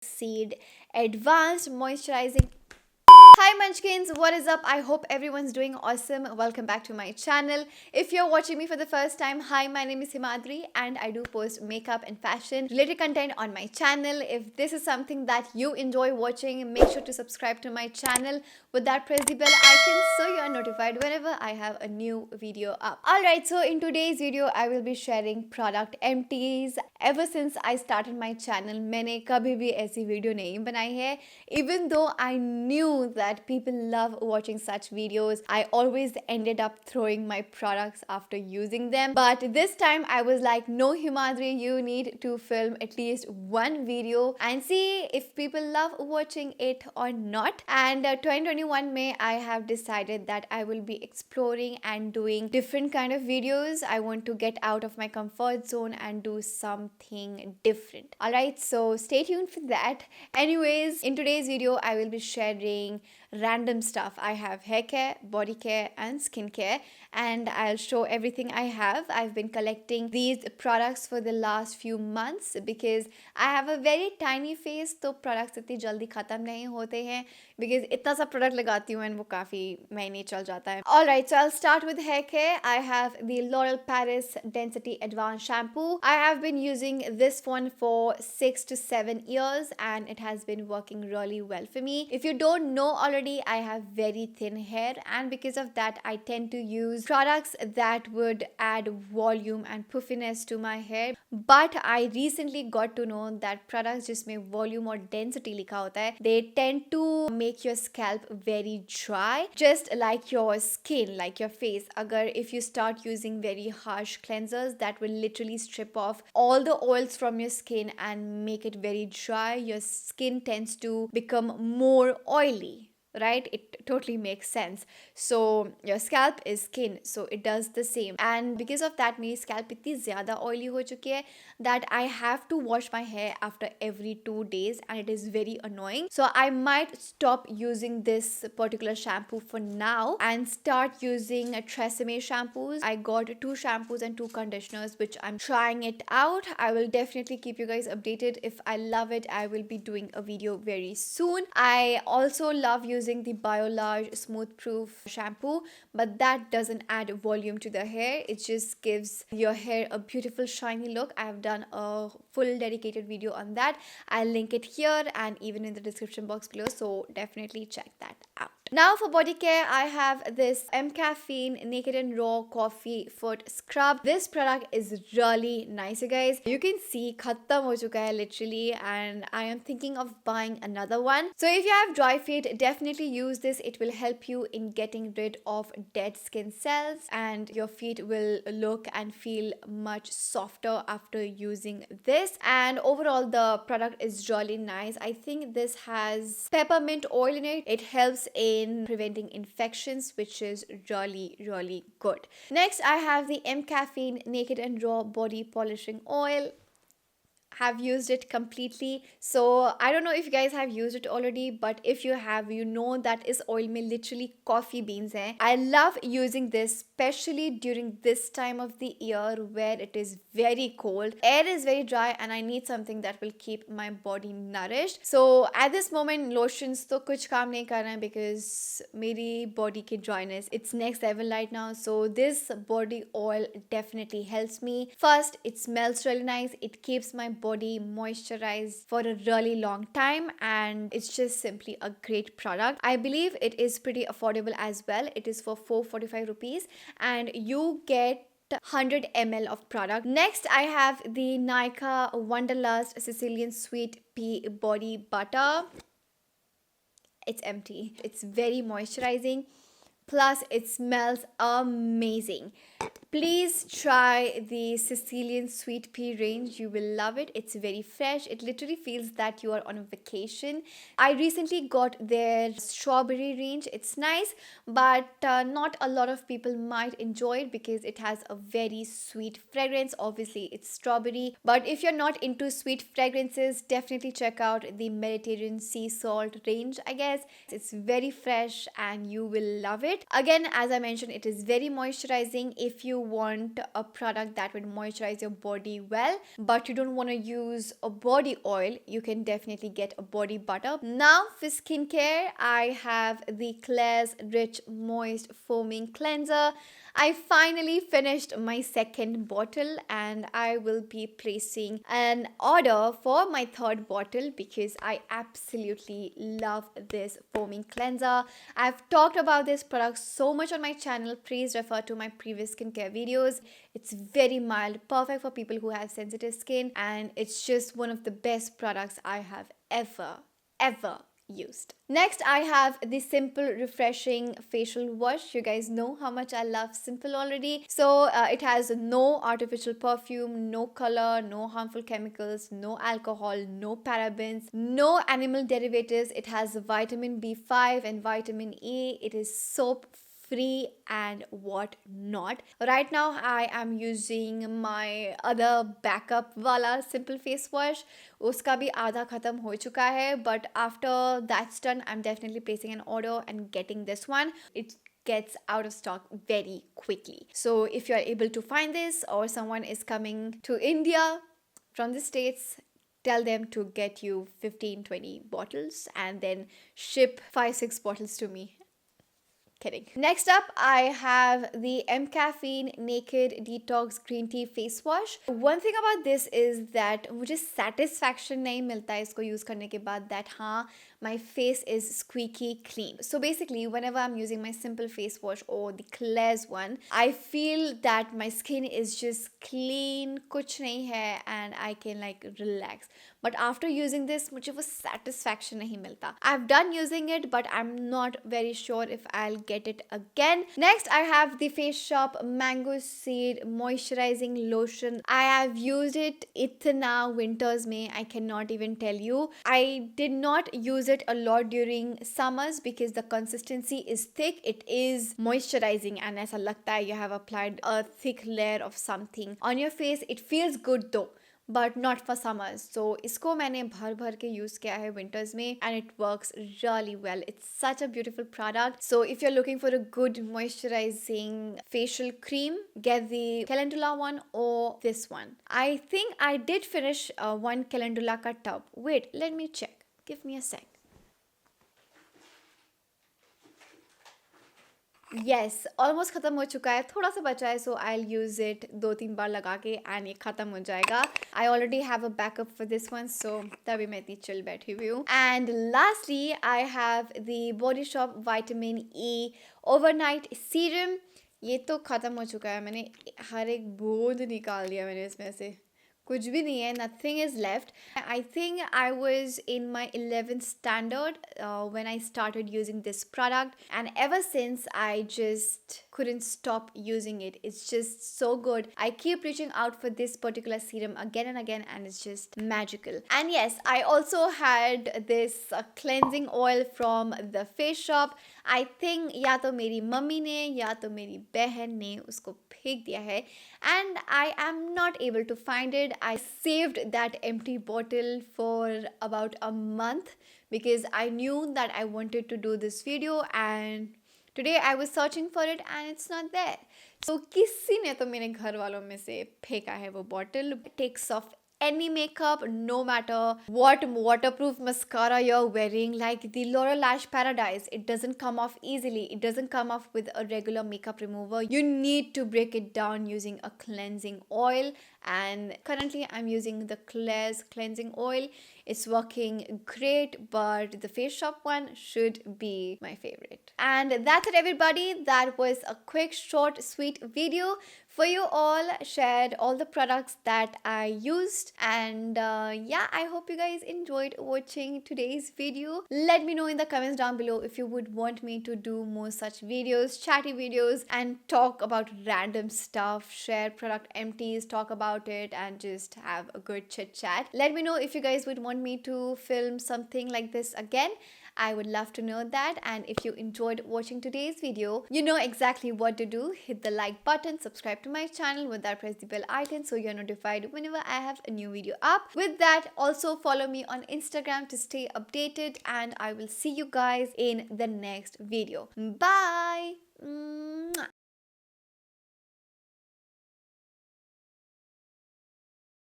Seed Advanced Moisturizing. Hi Munchkins, what is up? I hope everyone's doing awesome. Welcome back to my channel. If you're watching me for the first time, hi, my name is Himadri and I do post makeup and fashion related content on my channel. If this is something that you enjoy watching, make sure to subscribe to my channel. With that, press the bell icon so you are notified whenever I have a new video up. Alright, so in today's video, I will be sharing product empties. Ever since I started my channel, मैंने कभी भी ऐसी video नहीं बनाई है. Even though I knew that people love watching such videos, I always ended up throwing my products after using them. But this time I was like, no Himadri, you need to film at least one video and see if people love watching it or not. And 2021 May, I have decided that I will be exploring and doing different kind of videos. I want to get out of my comfort zone and do something different. Alright, so stay tuned for that. Anyways, in today's video, I will be sharing random stuff. I have hair care, body care and skincare, and I'll show everything I have. I've been collecting these products for the last few months because I have a very tiny face, तो products इतनी जल्दी ख़त्म नहीं होते हैं because इतना सा product लगाती हूँ and वो काफ़ी महीने चल जाता है. Alright, so I'll start with hair care. I have the L'Oreal Paris Density Advanced Shampoo. I have been using this one for 6 to 7 years and it has been working really well for me. If you don't know already, I have very thin hair and because of that I tend to use products that would add volume and puffiness to my hair. But I recently got to know that products जिसमें volume और density लिखा होता है, they tend to make your scalp very dry, just like your skin, like your face. अगर if you start using very harsh cleansers, that will literally strip off all the oils from your skin and make it very dry. Your skin tends to become more oily, right? It totally makes sense. So your scalp is skin, so it does the same. And because of that, मेरी scalp इतनी ज़्यादा oily हो चुकी है that I have to wash my hair after every 2 days and it is very annoying. So I might stop using this particular shampoo for now and start using Tresemme shampoos. I got 2 shampoos and 2 conditioners which I'm trying it out. I will definitely keep you guys updated. If I love it, I will be doing a video very soon. I also love using the Biolage Smooth Proof shampoo, but that doesn't add volume to the hair. It just gives your hair a beautiful shiny look. I have done a full dedicated video on that. I'll link it here and even in the description box below, so definitely check that out. Now for body care, I have this M-Caffeine Naked and Raw Coffee Foot Scrub. This product is really nice, you guys. You can see khatam ho chuka hai literally, and I am thinking of buying another one. So if you have dry feet, definitely use this. It will help you in getting rid of dead skin cells and your feet will look and feel much softer after using this. And overall, the product is really nice. I think this has peppermint oil in it. It helps in preventing infections, which is really good. Next, I have the M-Caffeine Naked and Raw Body Polishing Oil. Have used it completely, so I don't know if you guys have used it already, but if you have, you know that is oil mein literally coffee beans hai. I love using this especially during this time of the year where it is very cold, air is very dry and I need something that will keep my body nourished. So at this moment lotions to kuch kaam nahi kar rahe hain because meri body ki dryness, it's next level right now. So this body oil definitely helps me. First, it smells really nice, it keeps my body moisturized for a really long time and it's just simply a great product. I believe it is pretty affordable as well. It is for 445 rupees and you get 100 ml of product. Next, I have the Nykaa Wonderlust Sicilian Sweet Pea Body Butter. It's empty. It's very moisturizing. Plus, it smells amazing. Please try the Sicilian Sweet Pea range. You will love it. It's very fresh. It literally feels that you are on a vacation. I recently got their strawberry range. It's nice, but not a lot of people might enjoy it because it has a very sweet fragrance. Obviously, it's strawberry. But if you're not into sweet fragrances, definitely check out the Mediterranean Sea Salt range, I guess. It's very fresh and you will love it. it. Again, as I mentioned, it is very moisturizing. If you want a product that would moisturize your body well, but you don't want to use a body oil, you can definitely get a body butter. Now for skincare, I have the Klairs Rich Moist Foaming Cleanser. I finally finished my second bottle and I will be placing an order for my third bottle because I absolutely love this foaming cleanser. I've talked about this product so much on my channel. Please refer to my previous skincare videos. It's very mild, perfect for people who have sensitive skin, and it's just one of the best products I have ever used. Next, I have the Simple Refreshing Facial Wash. You guys know how much I love Simple already. So it has no artificial perfume, no color, no harmful chemicals, no alcohol, no parabens, no animal derivatives. It has vitamin B5 and vitamin E. It is soap free and what not. Right now I am using my other backup wala simple face wash. Uska bhi आधा खत्म हो चुका है, but after that's done I'm definitely placing an order and getting this one. It gets out of stock very quickly. So if you're able to find this, or someone is coming to India from the States, tell them to get you 15-20 bottles and then ship 5-6 bottles to me. Kidding. Next up, I have the M Caffeine Naked Detox Green Tea Face Wash. One thing about this is that मुझे satisfaction नहीं मिलता है इसको use करने के बाद that हाँ, my face is squeaky clean. So basically, whenever I'm using my simple face wash or the Klairs one, I feel that my skin is just clean, कुछ नहीं है, and I can like relax. But after using this, मुझे वो satisfaction नहीं मिलता. I've done using it, but I'm not very sure if I'll get it again. Next, I have the Face Shop Mango Seed Moisturizing Lotion. I have used it इतना winters में, I cannot even tell you. I did not use it a lot during summers because the consistency is thick. It is moisturizing and ऐसा लगता है you have applied a thick layer of something on your face. It feels good though, but not for summers. So इसको मैंने भर के use किया है winters में and it works really well. It's such a beautiful product. So if you're looking for a good moisturizing facial cream, get the Calendula one or this one. I think I did finish one Calendula ka tub. Wait, let me check. Give me a sec. Yes, almost खत्म हो चुका है, थोड़ा सा बचा है, so I'll use it 2-3 बार लगा के and ये खत्म हो जाएगा. I already have a backup for this one, so तभी मैं इतनी chill बैठी हुई हूँ. And lastly, I have the Body Shop Vitamin E Overnight Serum. ये तो खत्म हो चुका है, मैंने हर एक बूंद निकाल दिया मैंने इसमें से. कुछ भी नहीं है, nothing is left. I think I was in my 11th standard when I started using this product, and ever since I just couldn't stop using it. It's just so good. I keep reaching out for this particular serum again and again, and it's just magical. And yes, I also had this cleansing oil from the Face Shop. I think या तो मेरी mummy ने या तो मेरी बहन ने उसको फेंक दिया है, and I am not able to find it. I saved that empty bottle for about a month because I knew that I wanted to do this video, and today I was searching for it and it's not there. So किसी ने तो मेरे घर वालों में से फेंका है वो bottle. It takes off any makeup, no matter what waterproof mascara you're wearing. Like the Laura Lash Paradise, it doesn't come off easily. It doesn't come off with a regular makeup remover. You need to break it down using a cleansing oil, and currently I'm using the Klairs cleansing oil. It's working great, but the Face Shop one should be my favorite. And that's it, everybody. That was a quick, short, sweet video for you all. Shared all the products that I used, and yeah, I hope you guys enjoyed watching today's video. Let me know in the comments down below if you would want me to do more such videos, chatty videos, and talk about random stuff, share product empties, talk about it, and just have a good chit chat. Let me know if you guys would want me to film something like this again. I would love to know that. And if you enjoyed watching today's video, you know exactly what to do. Hit the like button, subscribe to my channel, with that press the bell icon so you're notified whenever I have a new video up. With that, also follow me on Instagram to stay updated, and I will see you guys in the next video. Bye. Mm,